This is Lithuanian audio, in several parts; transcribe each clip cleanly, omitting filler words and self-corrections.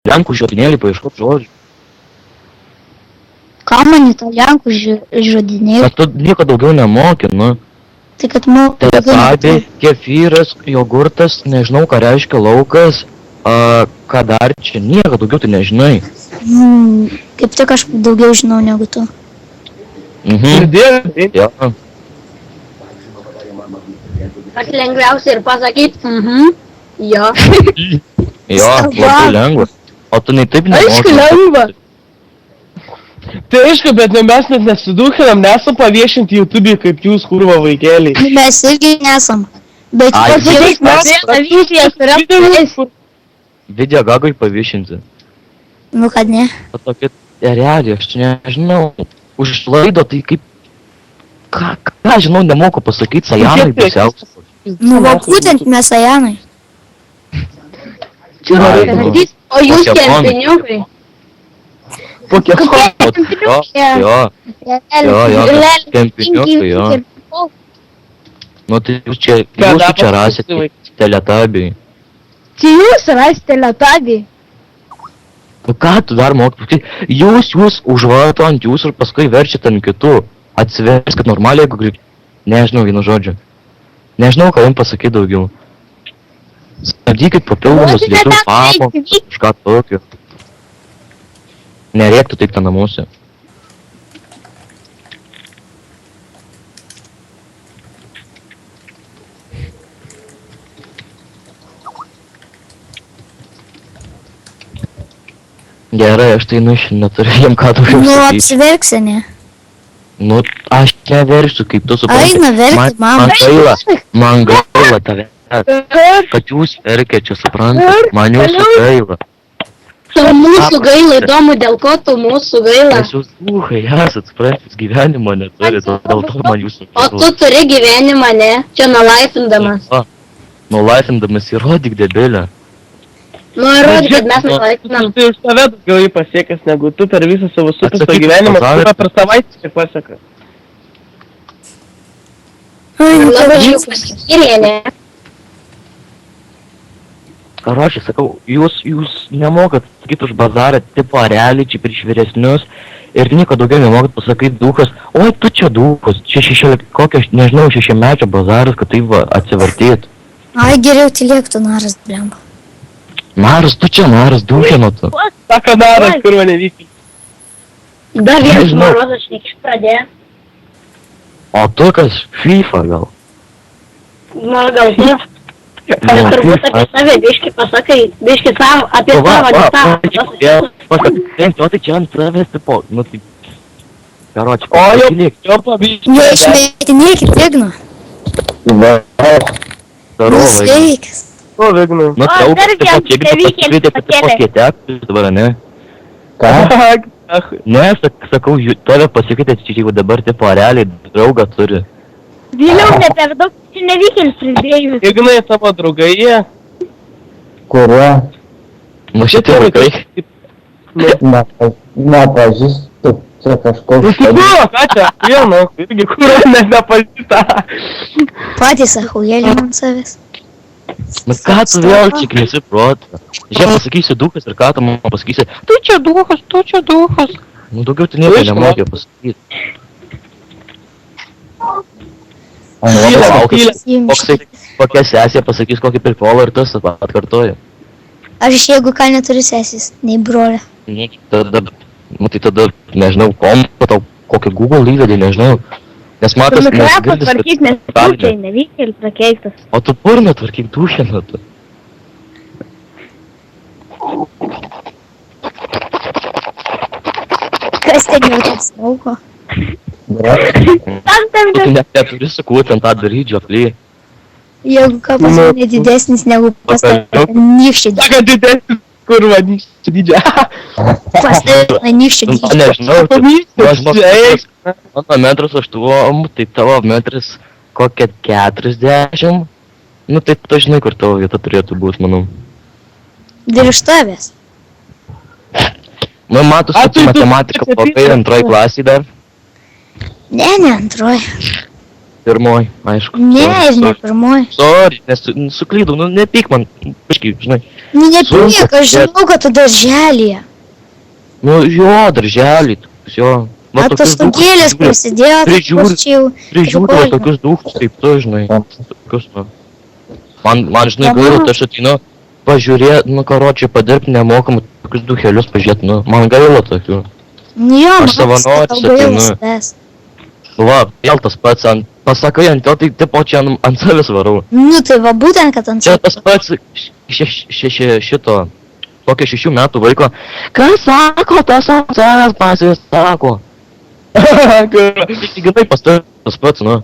Lenkų žodinėlį paieškot žodžių. Ką man į tą lenkų žodinėlį? Bet tu nieko daugiau nemoki, nu. Tai kad moku daugiau Teletubbiai, negu kefyras, jogurtas, nežinau ką reiškia laukas, ką dar čia, nieko daugiau tu nežinai. tu. Kaip tik aš daugiau žinau negu tu. Girdėjai? Jo. Kas lengviausia ir pasakyti, jo. Jo, labai lengva. O tu nei taip nemoki. Aišku, lengva. Tai aišku, bet mes net nesidūkinam, nesam paviešinti YouTube'į kaip jūs, kurva vaikeliai. Mes irgi nesam. Bet Ai, pasakyk, Video gagoj paviešinti. nu kad ne. O tokia realija, aš čia nežinau. Už laido tai kaip... Ką žinau, nemoku pasakyti, Sajanai baisiausias. Nu, va būtent mes Ajanai. O jūs kempiniukai. Pokemonai. Jo, kempiniukai, jo. Nu tai jūs čia rasite teletabiai. Čia jūs rasite Teletubbiai. Nu ką tu dar mokai? Jūs užvarto ant jūsų ir paskui verčiate ant kitų. Atsiverskit normaliai, jeigu grįžt. Nežinau vienu žodžiu. Nežinau, ką jums pasakyti daugiau. Stabdykit papildomus lietuvių pamokas, kažką tokio. Nereiktų taip ten namuose. Gerai, aš tai neturiu jiem ką daugiau Nu, sakyti. apsiverksi, ne? Nu, aš neversiu, kaip tu supranti. Eina, verkit, mama. Man gaila tave. Kad jūs verkė čia, suprantat. Man jūsų gaila. Tu mūsų gaila, įdomu, dėl ko tu mūsų gaila. Nes jūs duhai esat, suprantat, gyvenimo neturi, dėl to man jūsų O tu turi gyvenimą, ne? Čia nulaifindamas. Nulaifindamas įrodyk debilę. Nu, įrodyk, kad mes nulaifinam. Tai už tave daugiau jį pasiekęs, negu tu per visą savo supustą Atsakyk, gyvenimą, pasakė. tu per savaitę tik pasiekas. Labai jau paskyrė, ne? Karočiui, sakau, jūs nemokat sakyti už bazarą tipo realiai čia prieš vyresnius ir nieko daugiau nemokat pasakyti duhas. Oi, tu čia duhas, čia 6-mečio bazaras, kad tai va atsivartyt. Ai, geriau tylėk tu naras, blemba. Naras, tu čia naras, duhino tu. Sako daras, kur mane vykai. Dar vienas Nežinau. morozas šnikš pradėjo. O tu kas, FIFA gal? Nu, gal ne. Ir turbūt apie save biški pasakai, biški savo, apie savo, ne savo. O tai čia ant savęs, tipo, nu tai... Karočiui, O jau, pasilik. jau pavyzdžiui. Neišmetinėkit, Vigno. Darau, vaikai. Sveikas. O, Vignai. Nu, O, traukas dar tiesiog, vienas jeigu tu nevykėlis pasakyti, kad pakėlė. kokie tekus dabar, ne? Ach, Ne, sakau, tave pasikeitė, jeigu dabar tipo realiai draugą turi. Vėliau ne per daug, čia nevykėlis pridėjus. Vignai, tavo draugai jie. Kurie Nu šitie vaikai. nepažįstu, čia kažkoks... Nusibuvo, ką čia? Vieno, irgi kur net nepažįsta. Patys ahujėlį ant savęs. Nu ką tu vėl čia knesi protą? Žiūrėk, pasakysi duhas ir ką tu man pasakysi? Tu čia duhas. Nu daugiau tu nieko nemokė pasakyti. Kokia sesija pasakys kokį prikolą ir tas atkartoja. Aš jeigu ką neturiu sesės, nei brolio. Tada, nu tai tada, nežinau, kompą tau kokį Google įvedį, nežinau. Nes matas, Mikrofą tvarkyk, nes pučiai nevykėlis prakeistas. O tu purną tvarkyk dušiną tu. Kas ten jau tas lauko? Tu neturi sukurti ant tą daryti žioplį. Jeigu ką pas mane didesnis negu pas tave, nykščiai. Sako didesnis, kur vadinasi didžia. Pas tave nykščiai Nu, dydžio. nežinau, Pavyzdžiui, mano metras 8, tai tavo metras kokia 40. Nu tai tu žinai, kur tavo vieta turėtų būti, manau. Virš tavęs. Nu, matus, A, kad tu- tu- matematika tu- pakai antroj klasėj dar. Ne, antroj. pirmoj, aišku. Ne, Sorry, ir ne sorry. pirmoji. Sorry, suklydau, nu nepyk man, biškai, žinai. Nu, nepyk, Sunku, aš žinau, kad tu darželėje. Nu jo, darželį, jo. Va tokius Atostogėlės dūchus prasidėjo, tai Prižiūri- kur čia jau... Prižiūri va tokius duchus, kaip tu, žinai. Tokius, nu. Man žinai, gaila, tai aš ateinu pažiūrėt, nu, karočiai, padirbti nemokamai tokius duchelius pažiūrėti, nu, man gaila tokių. Nu jo, Aš savanoris ateinu. Va, vėl tas pats, pasakai ant jo, tai tipo čia ant savęs varau. Nu tai va, būtent, kad ant Čia tas pats šito, kokio 6 metų vaiko. Kas sako, tas ant savęs pasisako. Ginai pas tas pats, nu.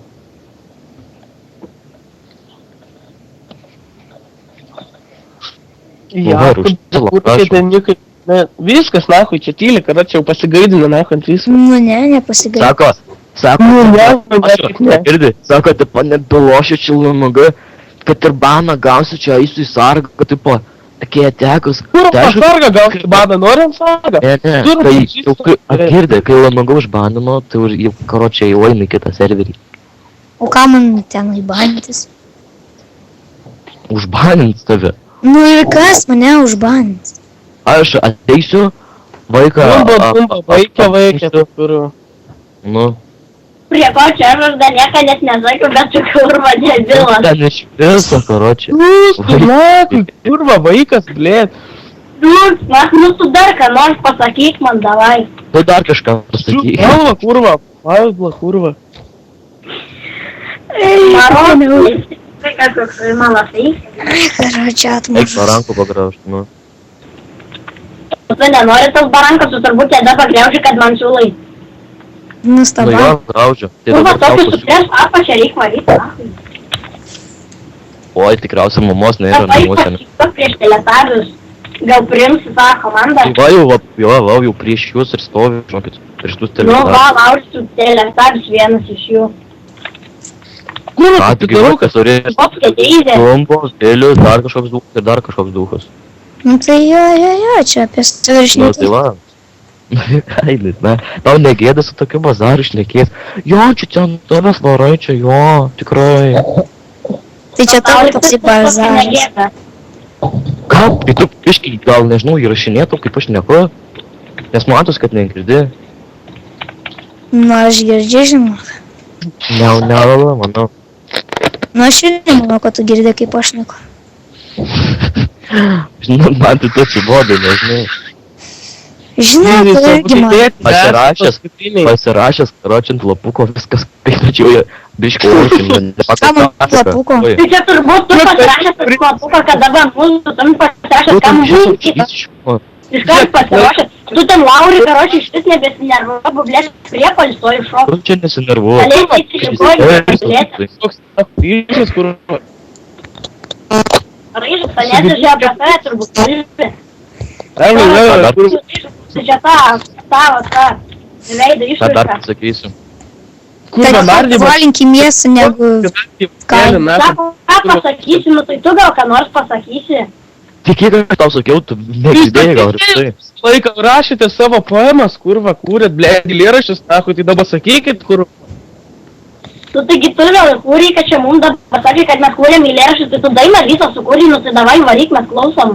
Ja, Varai, kur prašom. čia ten nikai... Ne, viskas, nahui, čia tyli, kada čia jau pasigaidina, nahui, ant visko. Nu ne, nepasigailė. Sako, Nu, ne, ne. girdi, sako, tipo, nebelošiu čilunuga, kad ir baną gausiu, čia eisiu į sargą, kad, tipo, kai atekus. Kur tai aišku, pasarga gauti badą, norim sargą? Ne, Turim kai, prašyt, jau, girdė, kai lanugą užbanino, tai jau, karočiai, jau eina į kitą serverį. O ką man ten įbanintis? Užbanins tave. Nu ir kas mane užbanins? Aš ateisiu, vaiką... Bumba, vaikia, turiu. Nu. Prie ko čia aš dar niekada net nesakiau, bet tu kurva debilas. Ten iš viso, karočiai. Nahui, kurva, vaikas, blėt. Nu tu dar ką nors pasakyk man, davai. Tu dar kažką pasakyk. Galva, kurva, pauzla, kurva. Maronas, tai kad koks malas eik. Karočią Eik atmušus. nuo rankų pagraužti, nu. Tu nenori tas barankas, tu turbūt tada pagriauži, kad man siūlai. Nu Nustaba. jo, graužiu. Tai Kurva, dabar tau tokį pasiūlau. suprės apačią reik varyti. Oi, tikriausiai mamos nėra Dabar namuose. ne. pasiūlai prieš teletabius. Gal priimsi tą komandą? Va jau prieš jūs ir stovi, žinokit, prieš tus Nu, televizorius. va, Lauris, teletabius vienas iš jų. Kurva, Ką, tu tik daug, vaikas turės Popkė teizė. bombos, dėlius, dar kažkoks duchas ir dar kažkoks duchas. Nu tai jo, čia apie Nu, saviršnį. tai va. Kailis, ne. Tau negėda su tokiu bazaru šnekėt. Jo, čia ten tavęs varai, čia jo, tikrai. Tai čia tavo toksai bazaras. Ką, tai tu, biškai, gal nežinau, įrašinėtų, kaip aš neku. Nes matos, kad negirdi. Nu aš girdžiu, žinau. Ne, manau. Nu aš ir nemanau, kad tu girdė, kaip aš neku. Žinau, man tai tu atsibodai, nežinai. Žinau, tu irgi man. Pasirašęs, karočiant lapuko, viskas, kai tačiau biškai laušim. Ką man lapuko? Tai čia turbūt tu pasirašęs tas klapuką, kad dabar mūsų tam pasirašęs, ką mūsų iš karto pasirašęs. Tu ten Lauri, karočiai, išvis nebesinervuoju, blėt, priepalis to iššok. Tu čia nesinervuoju. Galėsi įsišikoji, blėt. Toks ryšys, kurva. Raižas, panėsi žiūrėjo apie tave, turbūt kalbė. Kurva. Tai čia ta veidą Ką dar išraišką. pasakysiu? Kurva, Kad nardį valinki miestą negu... Sako, ką pasakysi, nu tai tu gal ką nors pasakysi. Tik kiek aš tau sakiau, tu negirdėjai gal rimtai. Laiką rašėte savo poemas, kurva, kūrėt, blėt, lėraščius, nahui, tai dabar sakykit, kur... Tu taigi tu vėl kūrei, kad čia mums dabar pasakė, kad mes kūrėm eilėraščius, tai tu dainą visą sukūrei, nu tai davai varyk, mes klausom.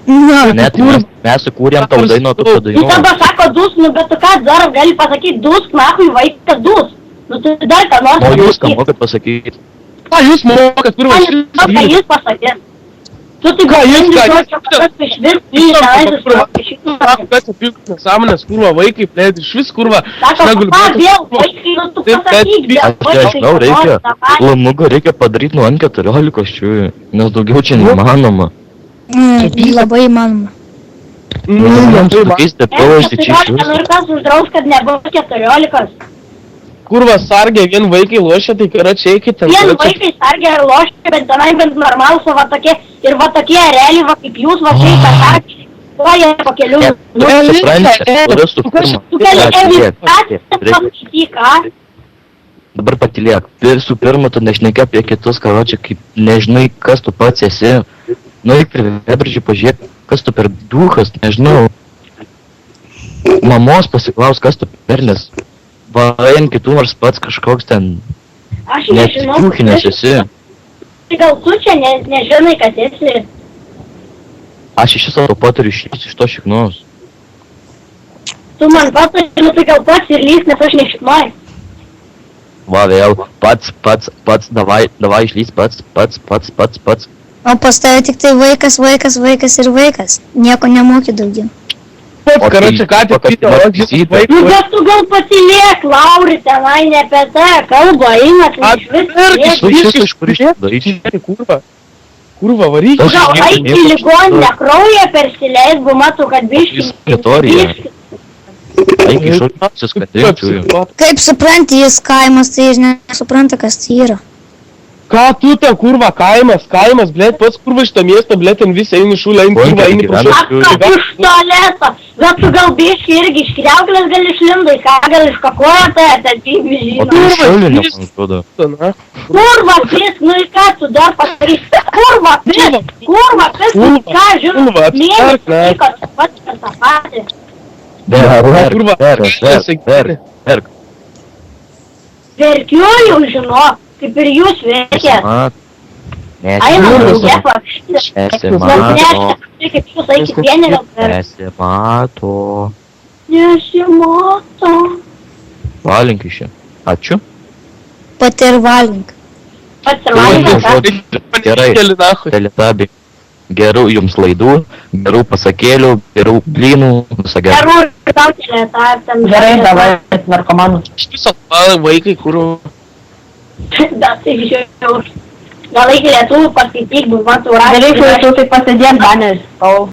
Nu, Ne, tai mes sukūrėm tau dainą, tu Jis padainuoji. dabar sako dusk, nu bet tu ką dar gali pasakyti dusk, nahui vaikas dusk. Nu tai dar ką nors O jūs ką pasakyk. mokat pasakyti? Ką jūs mokat, kurva, Ką jis pasakė? Tu tik Ką jis, ką jis? išvirti į Sako, kas apilkti nesąmonės, kurva, vaikai, blėt, iš vis, kurva. Sako, negaliu ką būti, vėl kurva. vaikai, nu tu Taip, pasakyk, bet- vėl Aš nežinau, reikia. Lamugo reikia padaryti nuo N14 šių, nes daugiau čia neįmanoma. labai įmanoma. Jiems su tokiais tepalais tai čia iš Nu viso. ir kas uždraus, kad nebuvo 14. Kurva, sargė, vien vaikai lošia, tai yra čia eikite. Vien vaikai sargė ir lošia, bet tenai bent normalus, o va tokie, ir va tokie realiai, va kaip jūs, va čia į tą sargį, stoja po kelių. Tu supranti, turi su pirma. Tu gali Reikia- pasakyk, ką? Dabar patylėk. Visų pirma, tu nešneki apie kitus, karočią, kaip nežinai, kas tu pats esi. Nueik prie veidrodžio, pažiūrėk, kas tu per duchas, nežinau. Mamos pasiklaus, kas tu per, nes vain kitų nors pats kažkoks ten Aš Net nežinau. triuchinės esi. Tai gal tu čia nežinai, kad esi. Aš iš viso to patariu išlįsti iš to šiknos. Tu man patari, tai gal pats ir lys, nes aš nešiknoju. Va vėl, pats, davai išlys, pats. O pas tave tik tai vaikas ir vaikas. Nieko nemoki daugiau. Pats, O tai- karoči, ką tik o kad kitą tu rodžius matysi, Nu, vaikų. bet tu gal patylėk, Lauri, tenai ne apie tai kalba, eina, tai iš vis. Tu iš viso iš kur išdaryti? Kurva, varyk. Aš- Gal eik į ligoninę, kraują persileis, bu matau, kad biški. Teritorija. Eik iš orčius, kad rinkčiau. Kaip supranti, jis kaimas, tai jis nesupranta, kas tai yra. Ką tu ta kurva, kaimas, blėt, pats kurva iš to miesto, blėt, ten visi eini šūlę, eini Oi, kurva, eini gyvena. prašau. Ką iš tualeto? Bet tu gal biški irgi iš kriauklės gali išlindai, ką gal iš kakojo, tai atėtyvi O žino. tai iš šiaulių nepanaudoda. Kurva, pis, nu į ką tu dar padarysi? Kurva, pis, ką žinau, Kurva, apsitark, mėnesį laiko, pats per tą patį. Kurva, Verk. Verkiuoju, žinok, kaip ir jūs veikia. Eina, drauge, pakštė. Nesimato. Kaip jūs eikit vieni gal per. Nesimato. Nesimato. Valink iš čia. Ačiū. Pati ir valink. Pats ir valgytas. Gerai. Keli nachui. Teletabi. Gerų jums laidų, gerų pasakėlių, gerų blynų, visą gerą. Gerų ir tau teleta, ten. Gerai, davai, narkomanus. Iš viso vaikai, kurva. Da, tai žiūrėjau. Gal reikia lietuvių paskaityk, bus matau rašyti. Galėčiau tai pasidėti baneris, tau